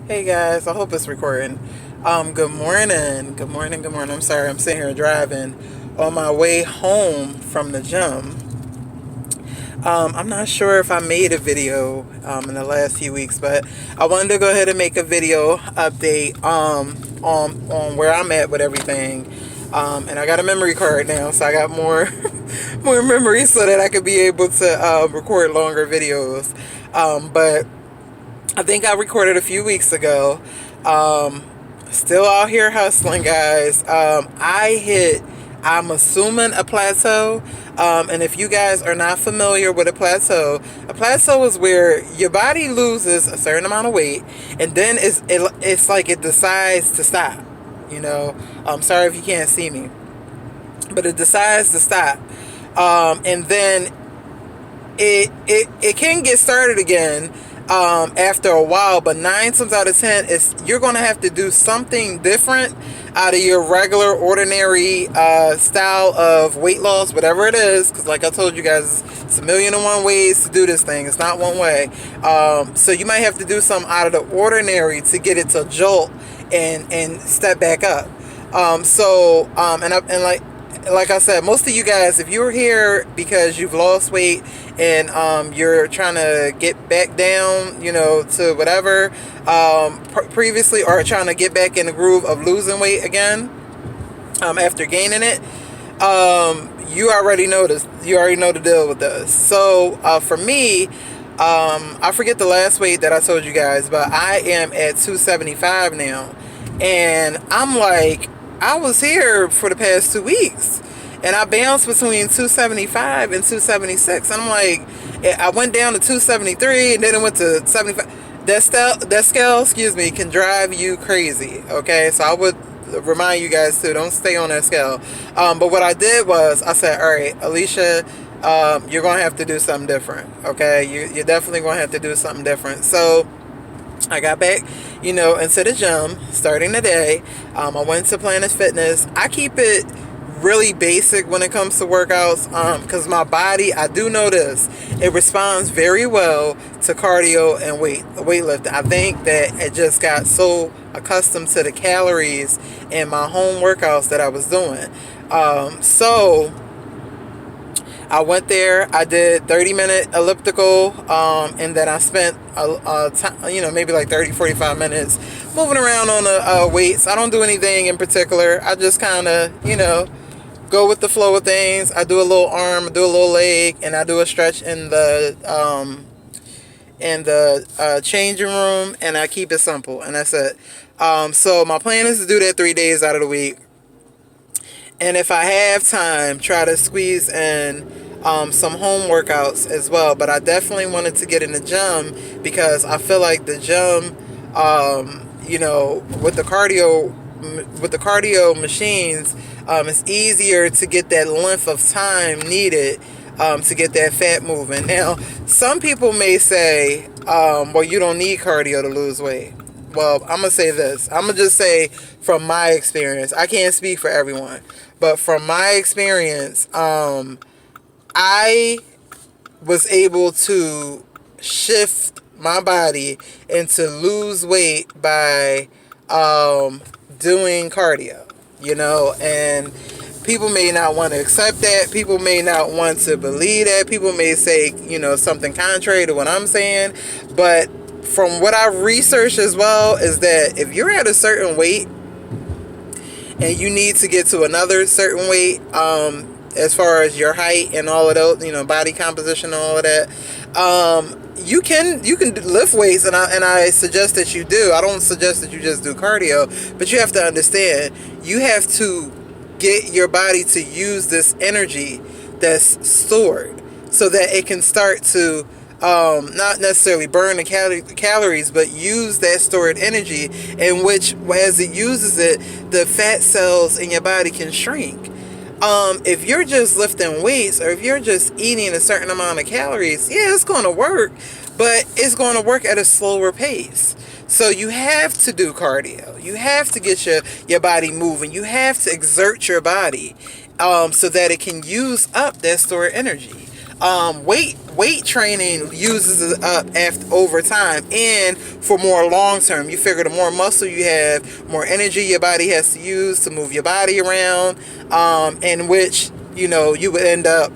Hey guys, I hope it's recording. Good morning. Good morning. Good morning. I'm sorry, I'm sitting here driving on my way home from the gym. I'm not sure if I made a video in the last few weeks, but I wanted to go ahead and make a video update on where I'm at with everything. And I got a memory card now, so I got more more memory so that I could be able to record longer videos. But I think I recorded a few weeks ago. Um, Still out here hustling, guys. I'm assuming a plateau. And if you guys are not familiar with a plateau is where your body loses a certain amount of weight, and then it's like it decides to stop. I'm sorry if you can't see me, but it decides to stop. And then it can get started again after a while, but 9 times out of 10 is you're going to have to do something different out of your regular ordinary style of weight loss, whatever it is, because like I told you guys, it's a million and one ways to do this thing. It's not one way. So you might have to do something out of the ordinary to get it to jolt and step back up. Like I said, most of you guys, if you're here because you've lost weight and you're trying to get back down, to whatever previously, or trying to get back in the groove of losing weight again after gaining it, you already know this. You already know the deal with this. So for me, I forget the last weight that I told you guys, but I am at 275 now, and I'm like, I was here for the past 2 weeks, and I bounced between 275 and 276. And I'm like, I went down to 273, and then it went to 75. That scale, excuse me, can drive you crazy. Okay, so I would remind you guys too, don't stay on that scale. But what I did was I said, all right, Alicia, you're gonna have to do something different. Okay, you're definitely gonna have to do something different. So I got back, into the gym starting today. I went to Planet Fitness. I keep it really basic when it comes to workouts, because my body, I do know this, it responds very well to cardio and weightlifting. I think that it just got so accustomed to the calories in my home workouts that I was doing. So I went there, I did 30-minute elliptical, and then I spent maybe like 30-45 minutes moving around on the weights. I don't do anything in particular. I just kind of go with the flow of things. I do a little arm, I do a little leg, and I do a stretch in the changing room, and I keep it simple, and that's it. So my plan is to do that 3 days out of the week. And if I have time, try to squeeze in some home workouts as well. But I definitely wanted to get in the gym because I feel like the gym, with the cardio machines, it's easier to get that length of time needed to get that fat moving. Now, some people may say, well, you don't need cardio to lose weight. Well, I'm going to say this. I'm going to just say from my experience. I can't speak for everyone. But from my experience, I was able to shift my body and to lose weight by doing cardio, and people may not want to accept that. People may not want to believe that. People may say, something contrary to what I'm saying. But from what I've researched as well is that if you're at a certain weight and you need to get to another certain weight, as far as your height and all of those, body composition and all of that, you can lift weights, and I suggest that you do. I don't suggest that you just do cardio, but you have to understand, you have to get your body to use this energy that's stored so that it can start to not necessarily burn the calories, but use that stored energy, in which, as it uses it, the fat cells in your body can shrink. If you're just lifting weights, or if you're just eating a certain amount of calories, yeah, it's going to work, but it's going to work at a slower pace. So you have to do cardio. You have to get your body moving. You have to exert your body so that it can use up that stored energy. Weight training uses it up after over time, and for more long term. You figure the more muscle you have, more energy your body has to use to move your body around, in which you would end up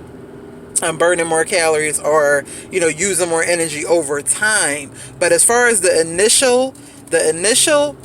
burning more calories, or using more energy over time. But as far as the initial,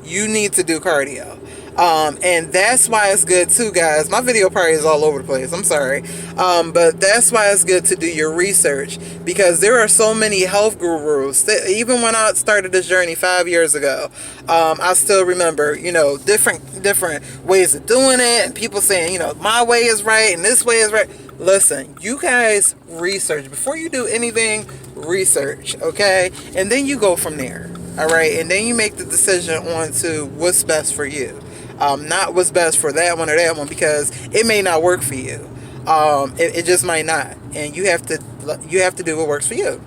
you need to do cardio. And that's why it's good too, guys. My video probably is all over the place, I'm sorry. But that's why it's good to do your research, because there are so many health gurus that, even when I started this journey 5 years ago, I still remember different ways of doing it, and people saying my way is right and this way is right. Listen, you guys research before you do anything. Research, okay, and then you go from there. All right, and then you make the decision on to what's best for you, not what's best for that one or that one, because it may not work for you. It just might not, and you have to do what works for you.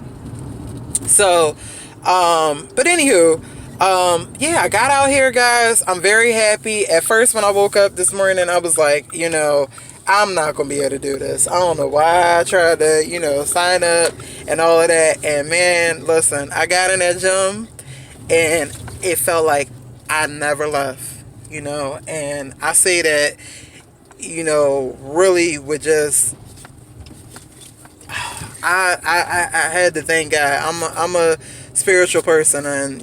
So, but anywho, yeah, I got out here, guys. I'm very happy. At first, when I woke up this morning, I was like, I'm not gonna be able to do this. I don't know why I tried to, sign up and all of that. And man, listen, I got in that gym, and it felt like I never left. And I say that, really with just, I had to thank God. I'm a spiritual person, and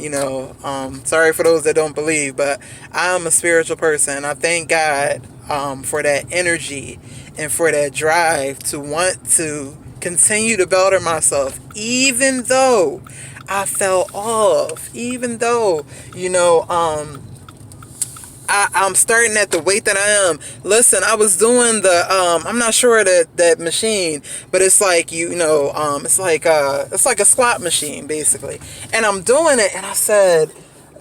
sorry for those that don't believe, but I'm a spiritual person. I thank God for that energy and for that drive to want to continue to better myself, even though I fell off, even though I'm starting at the weight that I am. Listen, I was doing I'm not sure that machine, but it's like it's like a squat machine basically. And I'm doing it, and I said,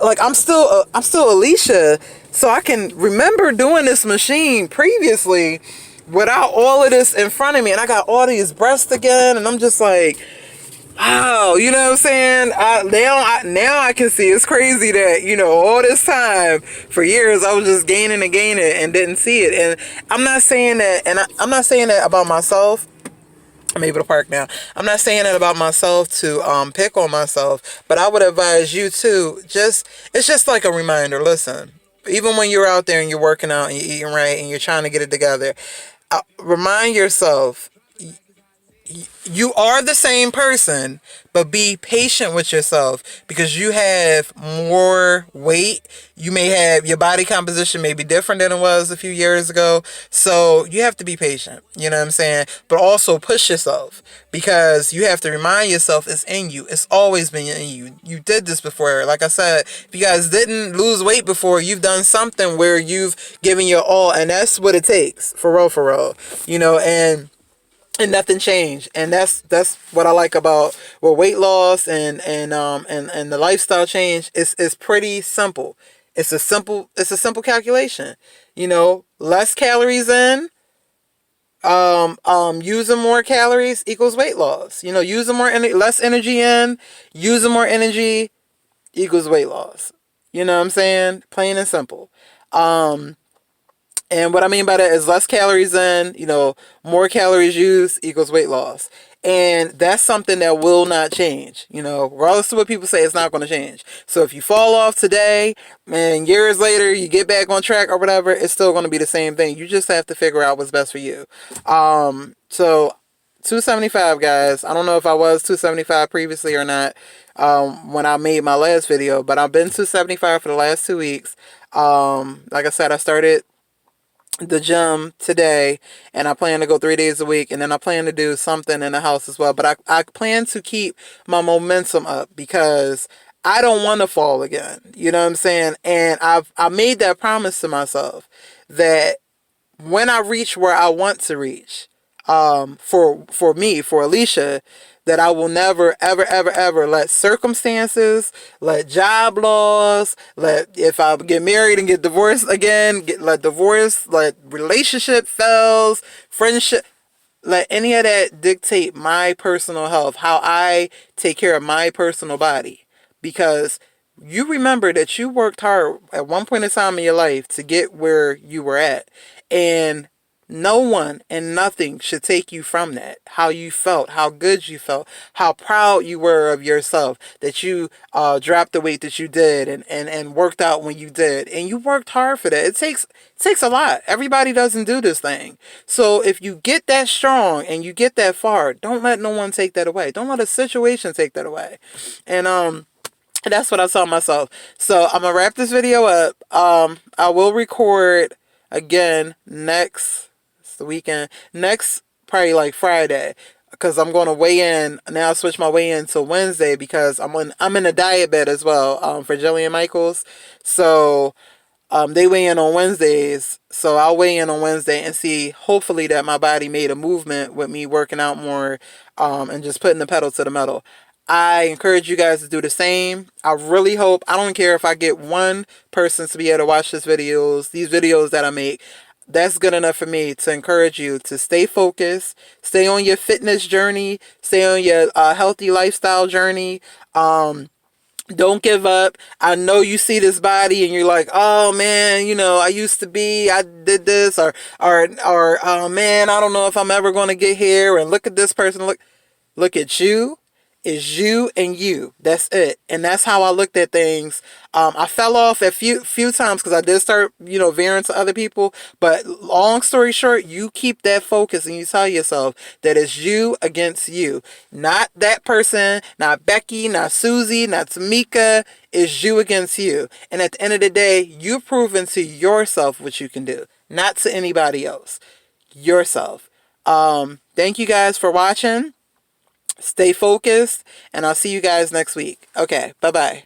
like, I'm still Alicia, so I can remember doing this machine previously without all of this in front of me, and I got all these breasts again, and I'm just like, wow, you know what I'm saying? Now I can see it's crazy that, all this time, for years, I was just gaining and gaining and didn't see it. And I'm not saying that, I'm not saying that about myself. I'm able to park now. I'm not saying that about myself to pick on myself, but I would advise you to it's just like a reminder. Listen, even when you're out there and you're working out and you're eating right and you're trying to get it together, remind yourself, you are the same person, but be patient with yourself, because you have more weight. You may have, your body composition may be different than it was a few years ago. So you have to be patient, you know what I'm saying? But also push yourself, because you have to remind yourself it's in you. It's always been in you. You did this before. Like I said, if you guys didn't lose weight before, you've done something where you've given your all, and that's what it takes, for real, and nothing changed. And that's what I like about weight loss and the lifestyle change. It's pretty simple. It's a simple calculation. Less calories in, using more calories equals weight loss. Using less energy in, using more energy equals weight loss. You know what I'm saying? Plain and simple. And what I mean by that is less calories in, more calories used equals weight loss. And that's something that will not change. Regardless of what people say, it's not going to change. So if you fall off today and years later you get back on track or whatever, it's still going to be the same thing. You just have to figure out what's best for you. So 275, guys. I don't know if I was 275 previously or not when I made my last video, but I've been 275 for the last 2 weeks. Like I said, I started the gym today, and I plan to go 3 days a week, and then I plan to do something in the house as well. But I plan to keep my momentum up, because I don't want to fall again. You know what I'm saying? And I made that promise to myself that when I reach where I want to reach, for me, for Alicia, that I will never, ever, ever, ever let circumstances, let job loss, if I get married and get divorced again, let relationship fails, friendship, let any of that dictate my personal health, how I take care of my personal body. Because you remember that you worked hard at one point in time in your life to get where you were at. And No one and nothing should take you from that. How you felt, how good you felt, how proud you were of yourself, that you dropped the weight that you did, and worked out when you did. And you worked hard for that. It takes a lot. Everybody doesn't do this thing. So if you get that strong and you get that far, don't let no one take that away. Don't let a situation take that away. And that's what I told myself. So I'm gonna wrap this video up. I will record again next, it's the weekend, next probably like Friday, because I'm going to weigh in now. I switch my weigh in to Wednesday because I'm in a diet bed as well, for Jillian Michaels. So they weigh in on Wednesdays, so I'll weigh in on Wednesday and see, hopefully, that my body made a movement with me working out more, and just putting the pedal to the metal. I encourage you guys to do the same. I really hope, I don't care if I get one person to be able to watch these videos that I make. That's good enough for me to encourage you to stay focused, stay on your fitness journey, stay on your healthy lifestyle journey. Don't give up. I know you see this body and you're like, oh man, I did this, or oh man, I don't know if I'm ever going to get here. And look at this person. Look at you. Is you and you. That's it. And that's how I looked at things. I fell off a few times because I did start, veering to other people. But long story short, you keep that focus and you tell yourself that it's you against you. Not that person, not Becky, not Susie, not Tamika. It's you against you. And at the end of the day, you've proven to yourself what you can do. Not to anybody else. Yourself. Thank you guys for watching. Stay focused, and I'll see you guys next week. Okay, bye-bye.